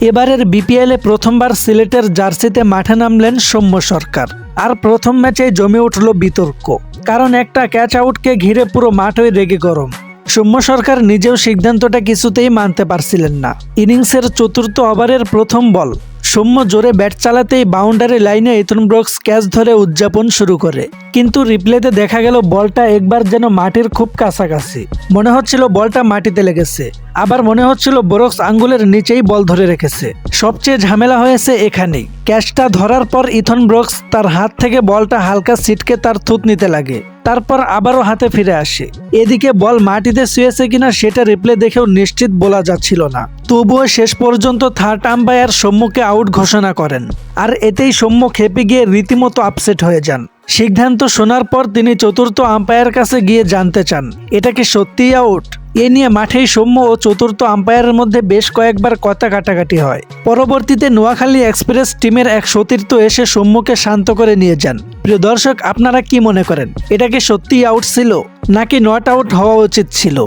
এবারের বিপিএলে প্রথমবার সিলেটের জার্সিতে মাঠে নামলেন সৌম্য সরকার। আর প্রথম ম্যাচে জমে উঠল বিতর্ক, কারণ একটা ক্যাচ আউটকে ঘিরে পুরো মাঠই রেগে গরম। সৌম্য সরকার নিজেও সিদ্ধান্তটা কিছুতেই মানতে পারছিলেন না। ইনিংসের চতুর্থ ওভারের প্রথম বল, সৌম্য জোরে ব্যাট চালাতেই বাউন্ডারি লাইনে ইথন ব্রুকস ক্যাচ ধরে উদযাপন শুরু করে। কিন্তু রিপ্লেতে দেখা গেল বলটা একবার যেন মাটির খুব কাছাকাছি। মনে হচ্ছিল বলটা মাটিতে লেগেছে, আবার মনে হচ্ছিল ব্রুকস আঙ্গুলের নিচেই বল ধরে রেখেছে। সবচেয়ে ঝামেলা হয়েছে এখানেই, ক্যাচটা ধরার পর ইথন ব্রুকস তার হাত থেকে বলটা হালকা ছিটকে তার থুতনিতে লাগে, তারপর আবারও হাতে ফিরে আসে। এদিকে বল মাটিতে শুয়েছে কিনা সেটা রিপ্লে দেখেও নিশ্চিত বলা যাচ্ছিল না। তবুও শেষ পর্যন্ত থার্ড আম্পায়ার সৌম্যকে আউট ঘোষণা করেন, আর এতেই সৌম্য খেপে গিয়ে রীতিমতো আপসেট হয়ে যান। সিদ্ধান্ত শোনার পর তিনি চতুর্থ আম্পায়ারের কাছে গিয়ে জানতে চান এটা কি সত্যিই আউট। এ নিয়ে মাঠেই সৌম্য ও চতুর্থ আম্পায়ারের মধ্যে বেশ কয়েকবার কথা কাটাকাটি হয়। পরবর্তীতে নোয়াখালী এক্সপ্রেস টিমের এক সতীর্থ এসে সৌম্যকে শান্ত করে নিয়ে যান। প্রিয় দর্শক, আপনারা কি মনে করেন, এটা কি সত্যিই আউট ছিল নাকি নট আউট হওয়া উচিত ছিল?